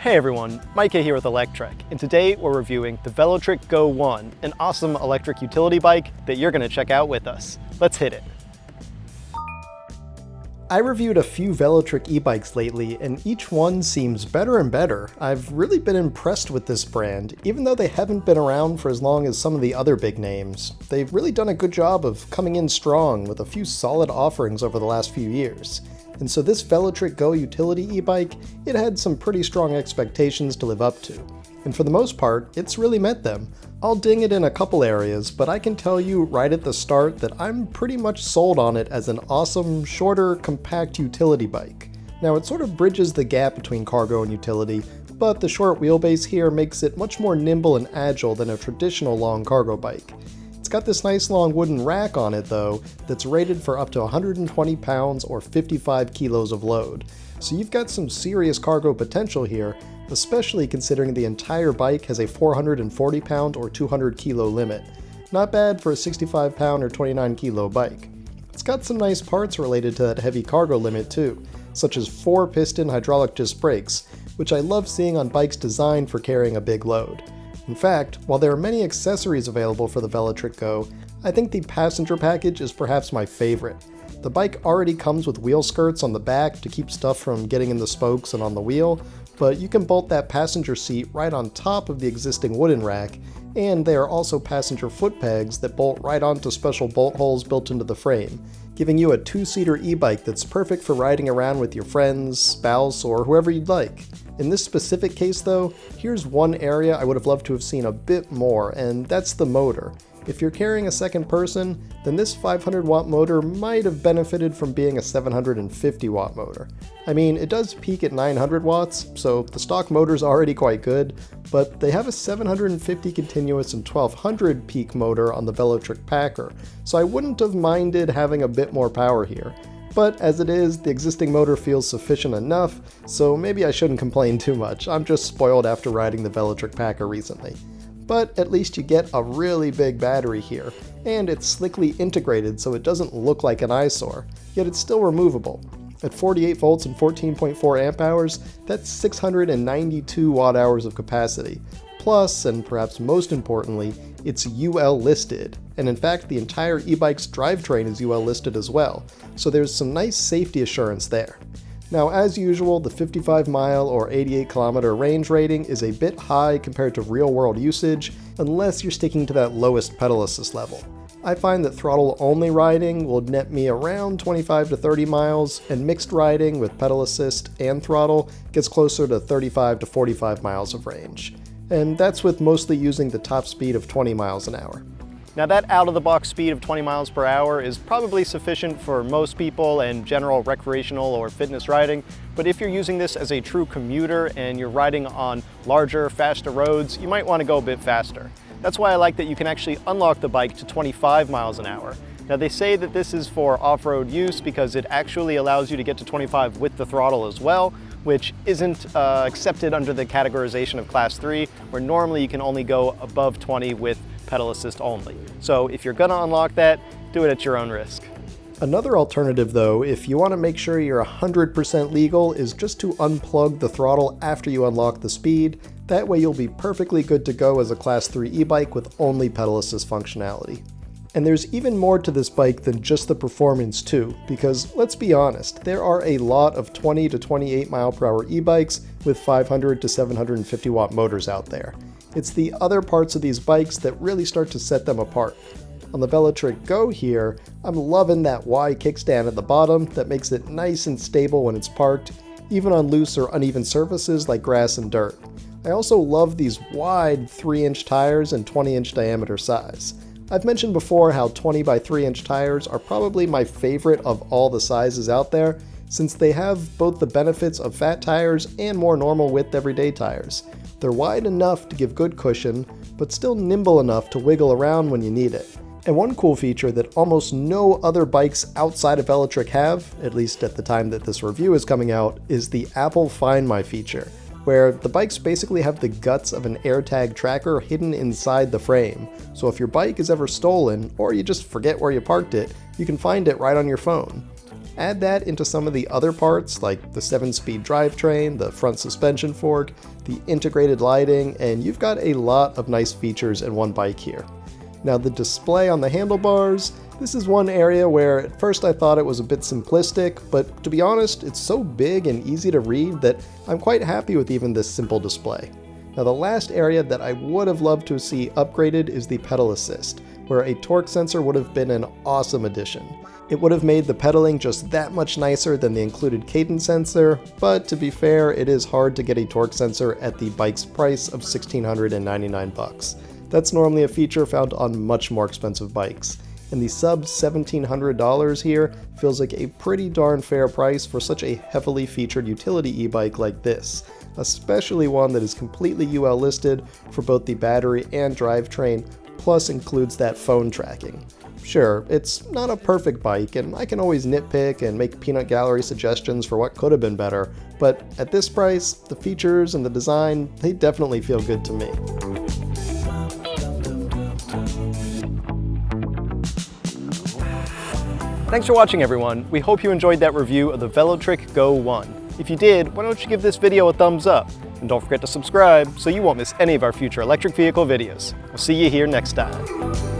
Hey everyone, Micah here with Electrek, and today we're reviewing the Velotric Go 1, an awesome electric utility bike that you're going to check out with us. Let's hit it. I reviewed a few Velotric e-bikes lately, and each one seems better and better. I've really been impressed with this brand, even though they haven't been around for as long as some of the other big names. They've really done a good job of coming in strong with a few solid offerings over the last few years. And so this Velotric Go utility e-bike, it had some pretty strong expectations to live up to. And for the most part, it's really met them. I'll ding it in a couple areas, but I can tell you right at the start that I'm pretty much sold on it as an awesome, shorter, compact utility bike. Now it sort of bridges the gap between cargo and utility, but the short wheelbase here makes it much more nimble and agile than a traditional long cargo bike. It's got this nice long wooden rack on it though, that's rated for up to 120 pounds or 55 kilos of load. So you've got some serious cargo potential here, especially considering the entire bike has a 440 pound or 200 kilo limit. Not bad for a 65 pound or 29 kilo bike. It's got some nice parts related to that heavy cargo limit too, such as 4-piston hydraulic disc brakes, which I love seeing on bikes designed for carrying a big load. In fact, while there are many accessories available for the Velotric Go, I think the passenger package is perhaps my favorite. The bike already comes with wheel skirts on the back to keep stuff from getting in the spokes and on the wheel, but you can bolt that passenger seat right on top of the existing wooden rack, and there are also passenger foot pegs that bolt right onto special bolt holes built into the frame, giving you a two-seater e-bike that's perfect for riding around with your friends, spouse, or whoever you'd like. In this specific case though, here's one area I would have loved to have seen a bit more, and that's the motor. If you're carrying a second person, then this 500 watt motor might have benefited from being a 750 watt motor. I mean, it does peak at 900 watts, so the stock motor's already quite good, but they have a 750 continuous and 1200 peak motor on the Velotric Packer, so I wouldn't have minded having a bit more power here. But as it is, the existing motor feels sufficient enough, so maybe I shouldn't complain too much. I'm just spoiled after riding the Velotric Packer recently. But at least you get a really big battery here, and it's slickly integrated so it doesn't look like an eyesore, yet it's still removable. At 48 volts and 14.4 amp hours, that's 692 watt hours of capacity. Plus, and perhaps most importantly, it's UL listed, and in fact the entire e-bike's drivetrain is UL listed as well, so there's some nice safety assurance there. Now as usual, the 55 mile or 88 kilometer range rating is a bit high compared to real world usage, unless you're sticking to that lowest pedal assist level. I find that throttle only riding will net me around 25 to 30 miles, and mixed riding with pedal assist and throttle gets closer to 35 to 45 miles of range. And that's with mostly using the top speed of 20 miles an hour. Now that out-of-the-box speed of 20 miles per hour is probably sufficient for most people and general recreational or fitness riding, but if you're using this as a true commuter and you're riding on larger, faster roads, you might want to go a bit faster. That's why I like that you can actually unlock the bike to 25 miles an hour. Now they say that this is for off-road use because it actually allows you to get to 25 with the throttle as well, which isn't accepted under the categorization of Class 3, where normally you can only go above 20 with pedal assist only. So if you're gonna unlock that, do it at your own risk. Another alternative though, if you want to make sure you're 100% legal, is just to unplug the throttle after you unlock the speed. That way you'll be perfectly good to go as a Class 3 e-bike with only pedal assist functionality. And there's even more to this bike than just the performance too, because let's be honest, there are a lot of 20 to 28 mile per hour e-bikes with 500 to 750 watt motors out there. It's the other parts of these bikes that really start to set them apart. On the Velotric Go here, I'm loving that Y kickstand at the bottom that makes it nice and stable when it's parked, even on loose or uneven surfaces like grass and dirt. I also love these wide 3-inch tires and 20-inch diameter size. I've mentioned before how 20 by 3-inch tires are probably my favorite of all the sizes out there, since they have both the benefits of fat tires and more normal width everyday tires. They're wide enough to give good cushion, but still nimble enough to wiggle around when you need it. And one cool feature that almost no other bikes outside of Velotric have, at least at the time that this review is coming out, is the Apple Find My feature, where the bikes basically have the guts of an AirTag tracker hidden inside the frame. So if your bike is ever stolen, or you just forget where you parked it, you can find it right on your phone. Add that into some of the other parts like the 7-speed drivetrain, the front suspension fork, the integrated lighting, and you've got a lot of nice features in one bike here. Now the display on the handlebars, this is one area where at first I thought it was a bit simplistic, but to be honest, it's so big and easy to read that I'm quite happy with even this simple display. Now the last area that I would have loved to see upgraded is the pedal assist, where a torque sensor would have been an awesome addition. It would have made the pedaling just that much nicer than the included cadence sensor, but to be fair, it is hard to get a torque sensor at the bike's price of $1,699. That's normally a feature found on much more expensive bikes, and the sub $1,700 here feels like a pretty darn fair price for such a heavily featured utility e-bike like this, especially one that is completely UL listed for both the battery and drivetrain, plus includes that phone tracking. Sure, it's not a perfect bike, and I can always nitpick and make peanut gallery suggestions for what could have been better, but at this price, the features and the design, they definitely feel good to me. Thanks for watching, everyone. We hope you enjoyed that review of the Velotric Go 1. If you did, why don't you give this video a thumbs up? And don't forget to subscribe so you won't miss any of our future electric vehicle videos. We'll see you here next time.